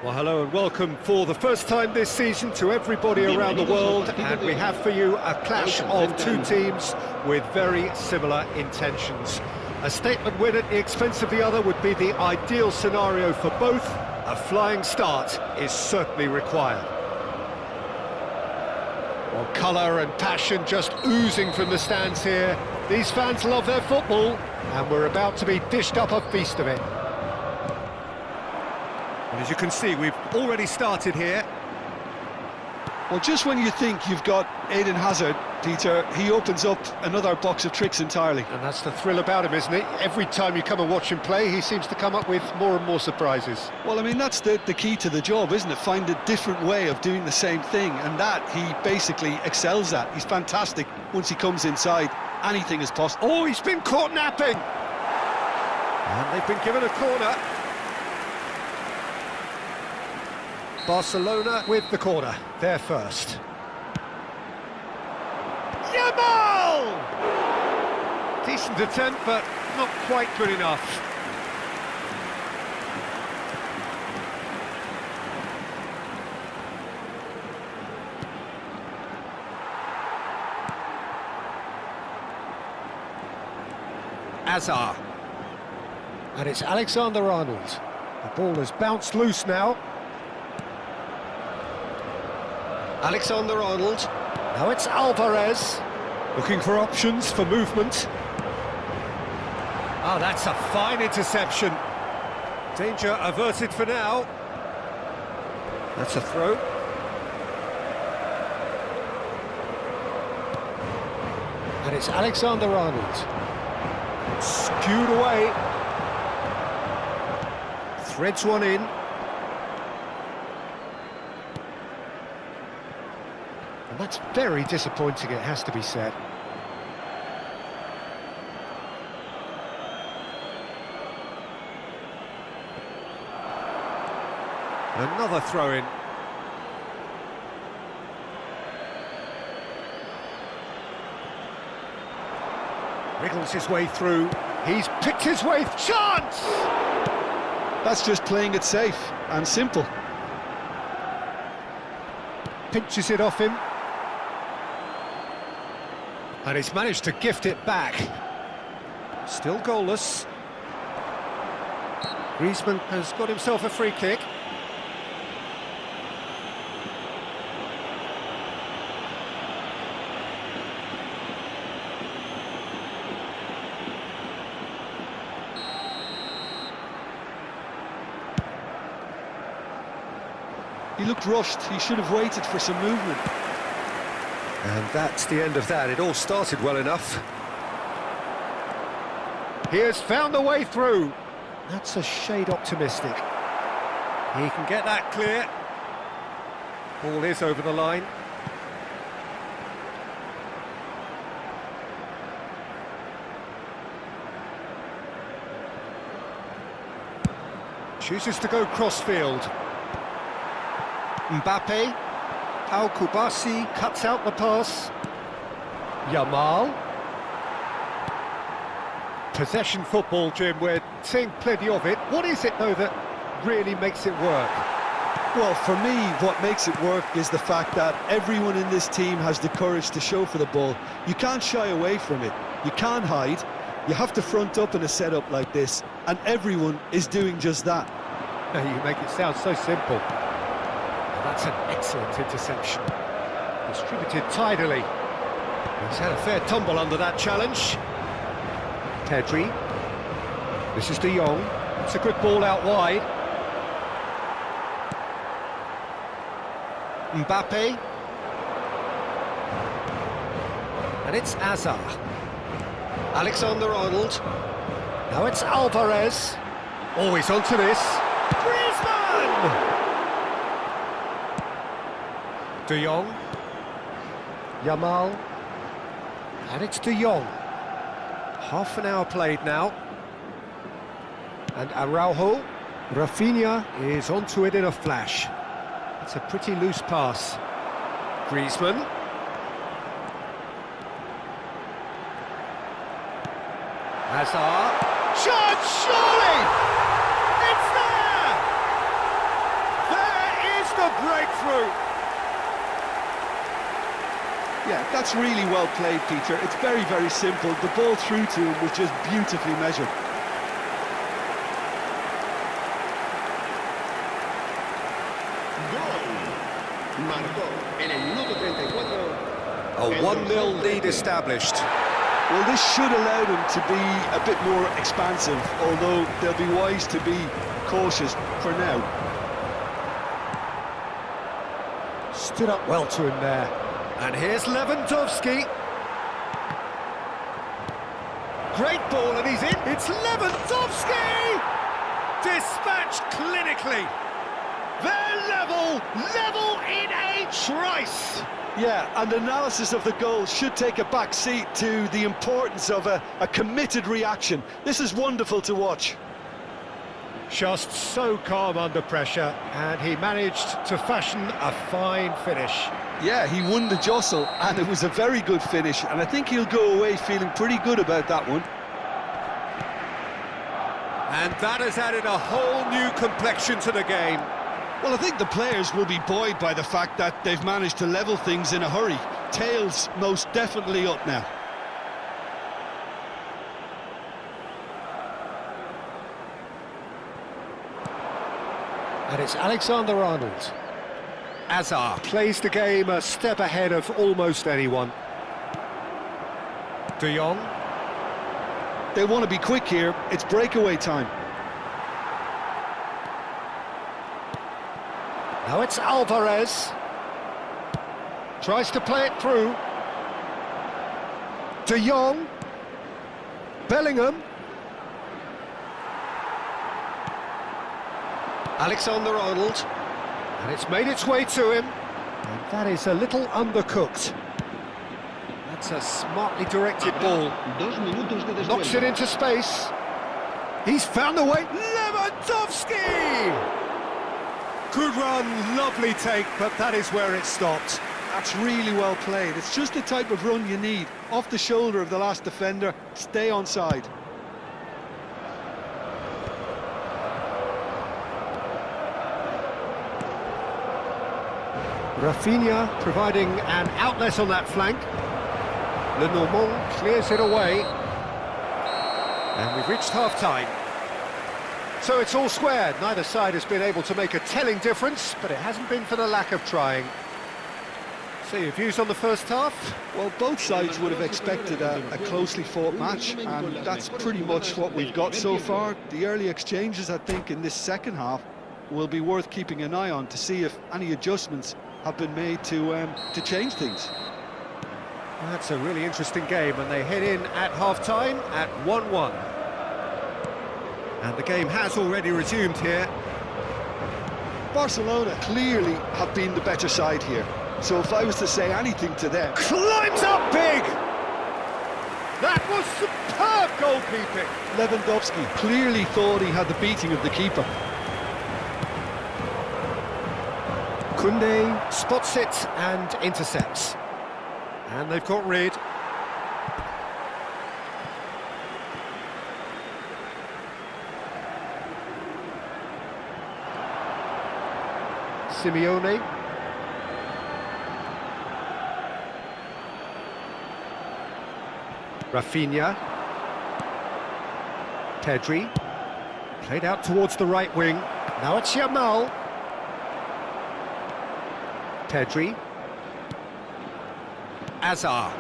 Well, hello and welcome for the first time this season to everybody around the world, and we have for you a clash of two teams with very similar intentions. A statement win at the expense of the other would be the ideal scenario for both. A flying start is certainly required. Well, colour and passion just oozing from the stands here. These fans love their football, and we're about to be dished up a feast of it. And as you can see, we've already started here. Well, just when you think you've got Eden Hazard, Peter, he opens up another box of tricks entirely. And that's the thrill about him, isn't it? Every time you come and watch him play, he seems to come up with more and more surprises. Well, I mean, that's the key to the job, isn't it? Find a different way of doing the same thing, and that he basically excels at. He's fantastic once he comes inside. Anything is possible. Oh, he's been caught napping! And they've been given a corner. Barcelona with the corner, they're first. Yamal! Decent attempt, but not quite good enough. Azar. And it's Alexander-Arnold. The ball has bounced loose now. Alexander-Arnold. Now it's Alvarez. Looking for options for movement. Oh, that's a fine interception. Danger averted for now. That's a throw. And it's Alexander-Arnold. Skewed away. Threads one in. And that's very disappointing, it has to be said. Another throw-in. Wriggles his way through. He's picked his way. Chance! That's just playing it safe and simple. Pinches it off him. And he's managed to gift it back. Still goalless. Griezmann has got himself a free kick. He looked rushed. He should have waited for some movement. And that's the end of that. It all started well enough. He has found a way through. That's a shade optimistic. He can get that clear. Ball is over the line. Chooses to go cross-field. Mbappe. Al-Kubasi cuts out the pass. Yamal. Possession football, Jim, we're seeing plenty of it. What is it, though, that really makes it work? Well, for me, what makes it work is the fact that everyone in this team has the courage to show for the ball. You can't shy away from it. You can't hide. You have to front up in a setup like this, and everyone is doing just that. Now, you make it sound so simple. That's an excellent interception. Distributed tidily. He's had a fair tumble under that challenge. Pedri. This is De Jong. It's a good ball out wide. Mbappe. And it's Azar. Alexander-Arnold. Now it's Alvarez. Always onto this. Griezmann! De Jong. Yamal. And it's De Jong. Half an hour played now. And Araujo. Rafinha is onto it in a flash. It's a pretty loose pass. Griezmann. Hazard. Shot, surely! It's there! the breakthrough! Yeah, that's really well played, Peter. It's very, very simple. The ball through to him was just beautifully measured. A 1-0 lead established. Well, this should allow them to be a bit more expansive, although they'll be wise to be cautious for now. Stood up well to him there. And here's Lewandowski. Great ball, and he's in. It's Lewandowski! Dispatched clinically. They're level in a trice. Yeah, and analysis of the goal should take a back seat to the importance of a committed reaction. This is wonderful to watch. Just so calm under pressure, and he managed to fashion a fine finish. Yeah, he won the jostle, and it was a very good finish, and I think he'll go away feeling pretty good about that one. And that has added a whole new complexion to the game. Well, I think the players will be buoyed by the fact that they've managed to level things in a hurry. Tails most definitely up now. And it's Alexander-Arnold. Azar plays the game a step ahead of almost anyone. De Jong. They want to be quick here. It's breakaway time. Now it's Alvarez. Tries to play it through. De Jong. Bellingham. Alexander-Arnold. And it's made its way to him. And that is a little undercooked. That's a smartly directed ball. Knocks it into space. He's found the way. Lewandowski! Good run, lovely take, but that is where it stopped. That's really well played. It's just the type of run you need. Off the shoulder of the last defender, stay onside. Rafinha providing an outlet on that flank. Lenormand clears it away. And we've reached half-time. So it's all square. Neither side has been able to make a telling difference, but it hasn't been for the lack of trying. So your views on the first half? Well, both sides would have expected a closely fought match, and that's pretty much what we've got so far. The early exchanges, I think, in this second half will be worth keeping an eye on to see if any adjustments have been made to change things. That's a really interesting game, and they head in at half-time at 1-1. And the game has already resumed here. Barcelona clearly have been the better side here, so if I was to say anything to them... Climbs up big! That was superb goalkeeping! Lewandowski clearly thought he had the beating of the keeper. Koundé spots it and intercepts. And they've got rid. Simeone. Rafinha. Pedri. Played out towards the right wing. Now it's Yamal. Pedri. Azar.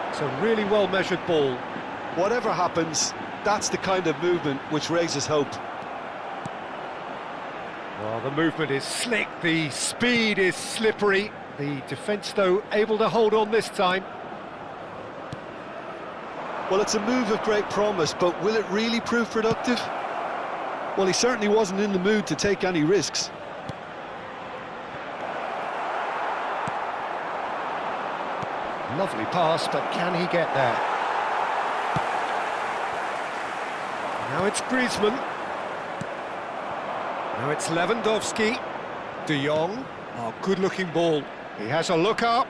It's a really well-measured ball. Whatever happens, that's the kind of movement which raises hope. Well, the movement is slick, the speed is slippery. The defence, though, able to hold on this time. Well, it's a move of great promise, but will it really prove productive? Well, he certainly wasn't in the mood to take any risks. Lovely pass, but can he get there? Now it's Griezmann. Now it's Lewandowski. De Jong. Oh, good-looking ball. He has a look up.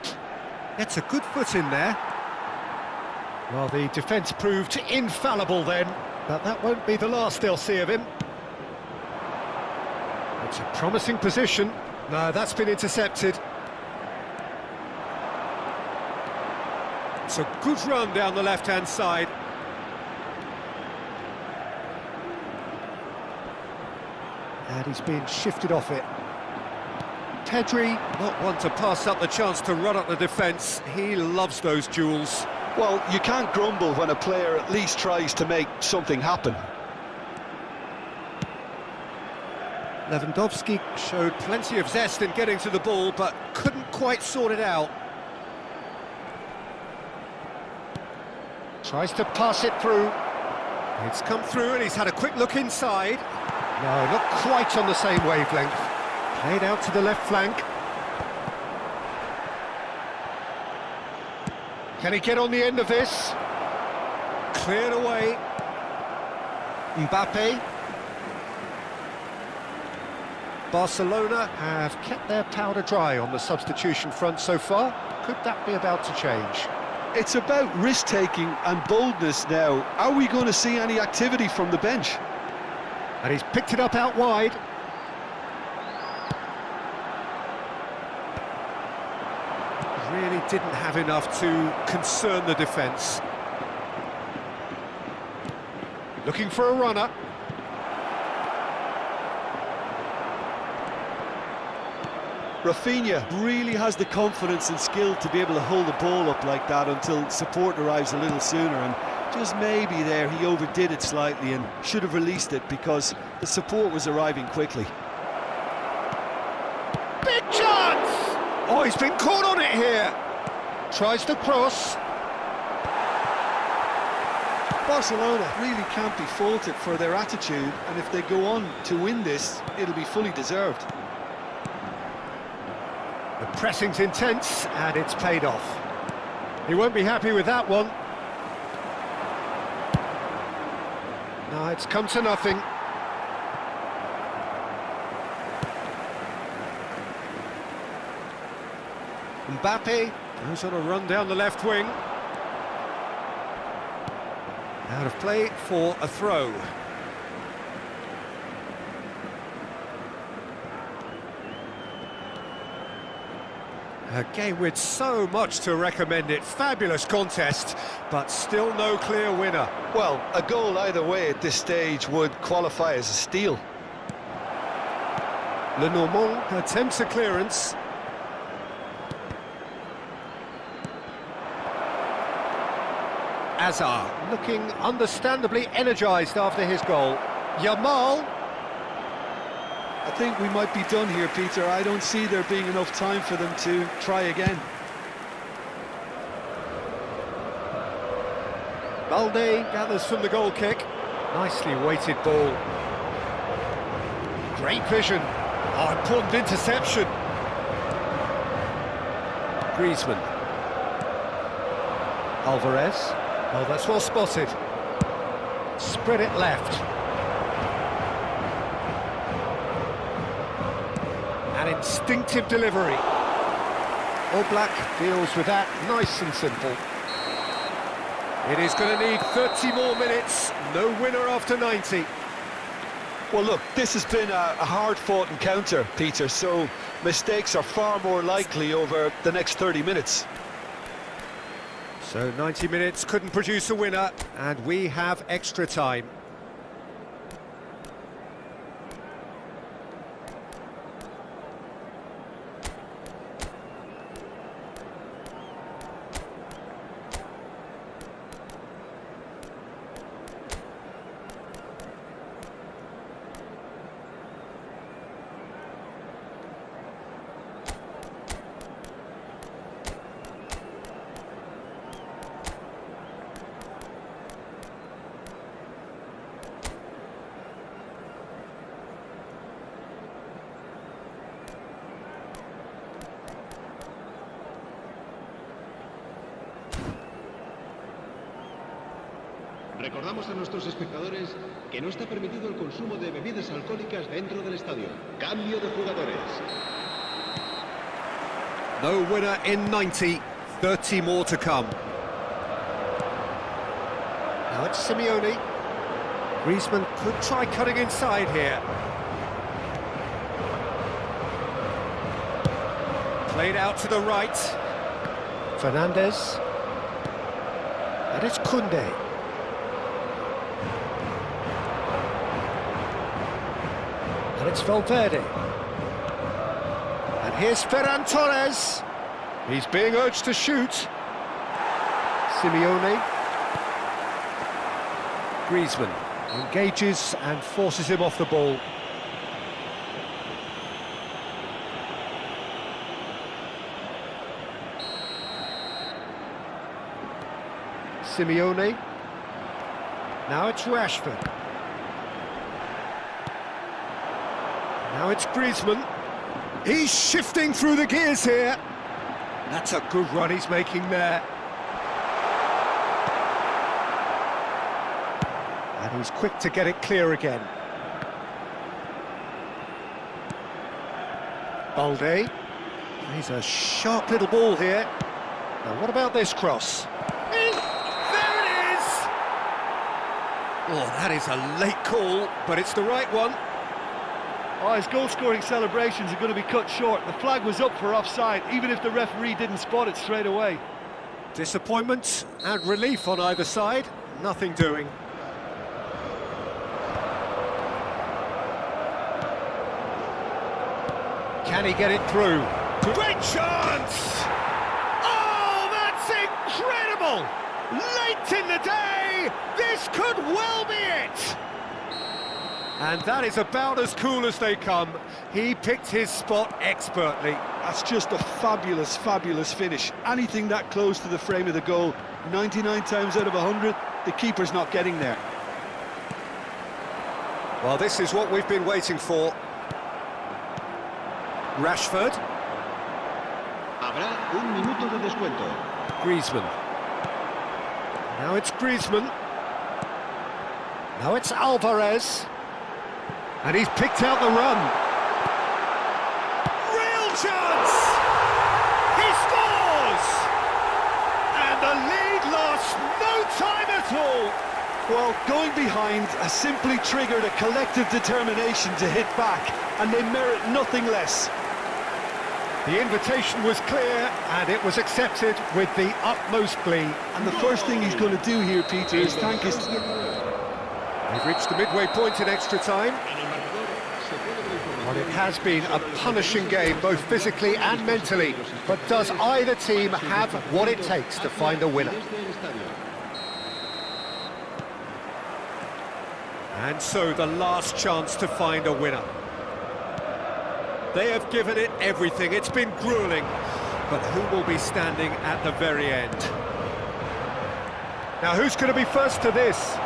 Gets a good foot in there. Well, the defence proved infallible then, but that won't be the last they'll see of him. It's a promising position. No, that's been intercepted. It's a good run down the left-hand side. And he's being shifted off it. Pedri, not one to pass up the chance to run up the defence. He loves those duels. Well, you can't grumble when a player at least tries to make something happen. Lewandowski showed plenty of zest in getting to the ball, but couldn't quite sort it out. Tries to pass it through. It's come through and he's had a quick look inside. No, not quite on the same wavelength. Played out to the left flank. Can he get on the end of this? Cleared away. Mbappe. Barcelona have kept their powder dry on the substitution front so far. Could that be about to change? It's about risk-taking and boldness now. Are we going to see any activity from the bench? And he's picked it up out wide. Really didn't have enough to concern the defence. Looking for a runner. Rafinha really has the confidence and skill to be able to hold the ball up like that until support arrives a little sooner, and just maybe there he overdid it slightly and should have released it because the support was arriving quickly. Big chance! Oh, he's been caught on it here. Tries to cross. Barcelona really can't be faulted for their attitude, and if they go on to win this, it'll be fully deserved. The pressing's intense, and it's paid off. He won't be happy with that one. No, it's come to nothing. Mbappe goes on a run down the left wing. Out of play for a throw. A game with so much to recommend it. Fabulous contest, but still no clear winner. Well, a goal either way at this stage would qualify as a steal. Lenormand attempts a clearance. Hazard looking understandably energised after his goal. Yamal. I think we might be done here, Peter. I don't see there being enough time for them to try again. Balde gathers from the goal kick. Nicely weighted ball. Great vision. Oh, important interception. Griezmann. Alvarez. Oh, that's well spotted. Spread it left. An instinctive delivery. Oblak deals with that nice and simple. It is going to need 30 more minutes. No winner after 90. Well, look, this has been a hard-fought encounter, Peter, so mistakes are far more likely over the next 30 minutes. So 90 minutes couldn't produce a winner, and we have extra time. Recordamos a nuestros espectadores que no está permitido el consumo de bebidas alcohólicas dentro del estadio. Cambio de jugadores. No winner in 90, 30 more to come. Now it's Simeone. Griezmann could try cutting inside here. Played out to the right. Fernandez. And it's Koundé. And it's Valverde. And here's Ferran Torres. He's being urged to shoot. Simeone. Griezmann engages and forces him off the ball. Simeone. Now it's Rashford. Now it's Griezmann. He's shifting through the gears here. That's a good run he's making there. And he's quick to get it clear again. Balde. He's a sharp little ball here. Now what about this cross? There it is! Oh, that is a late call, but it's the right one. Oh, his goal-scoring celebrations are going to be cut short. The flag was up for offside, even if the referee didn't spot it straight away. Disappointment and relief on either side. Nothing doing. Can he get it through? Great chance! Oh, that's incredible! Late in the day, this could well be it! And that is about as cool as they come. He picked his spot expertly. That's just a fabulous, fabulous finish. Anything that close to the frame of the goal, 99 times out of 100, the keeper's not getting there. Well, this is what we've been waiting for. Rashford. Habrá un minuto de descuento. Griezmann. Now it's Griezmann. Now it's Alvarez. And he's picked out the run. Real chance! He scores! And the lead lost no time at all. Well, going behind has simply triggered a collective determination to hit back, and they merit nothing less. The invitation was clear, and it was accepted with the utmost glee. And the first thing he's going to do here, Peter, is thank his... They've reached the midway point in extra time. Well, it has been a punishing game, both physically and mentally. But does either team have what it takes to find a winner? And so the last chance to find a winner. They have given it everything. It's been grueling. But who will be standing at the very end? Now, who's going to be first to this?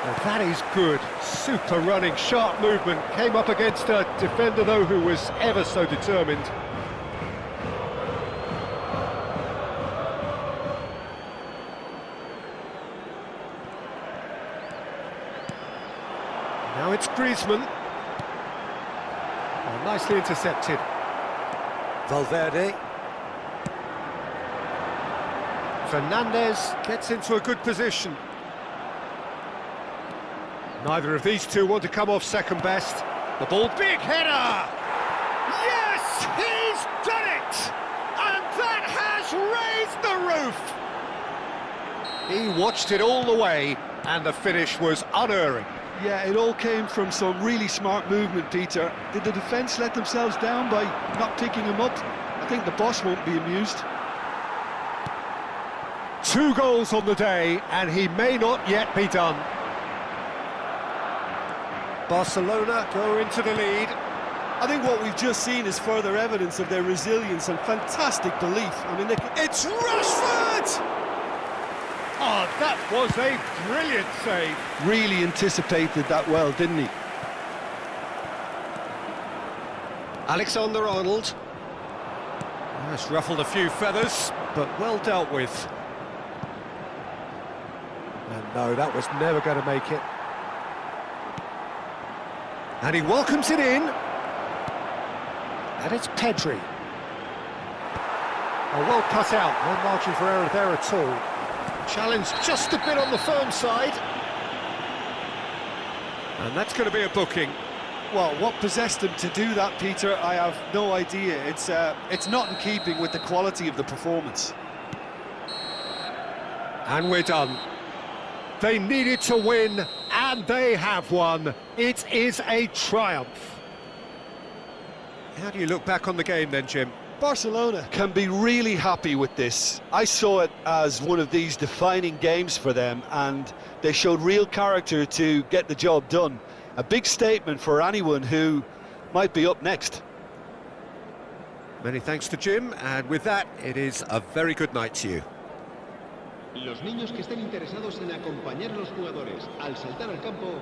Well, that is good. Super running, sharp movement. Came up against a defender, though, who was ever so determined. Now it's Griezmann. Oh, nicely intercepted. Valverde. Fernandez gets into a good position. Neither of these two want to come off second best. The ball, big header! Yes, he's done it! And that has raised the roof! He watched it all the way, and the finish was unerring. Yeah, it all came from some really smart movement, Peter. Did the defence let themselves down by not picking him up? I think the boss won't be amused. 2 goals on the day, and he may not yet be done. Barcelona go into the lead. I think what we've just seen is further evidence of their resilience and fantastic belief. I mean, It's Rashford! Oh, that was a brilliant save. really anticipated that well, didn't he? Alexander-Arnold. That's ruffled a few feathers, but well dealt with. And no, that was never going to make it. And he welcomes it in. And it's Pedri. Oh, well cut out. No margin for error there at all. Challenge just a bit on the firm side. And that's going to be a booking. Well, what possessed him to do that, Peter, I have no idea. It's not in keeping with the quality of the performance. And we're done. They needed to win, and they have won. It is a triumph. How do you look back on the game then, Jim? Barcelona can be really happy with this. I saw it as one of these defining games for them, and they showed real character to get the job done. A big statement for anyone who might be up next. Many thanks to Jim, and with that, it is a very good night to you. Los niños que estén interesados en acompañar a los jugadores al saltar al campo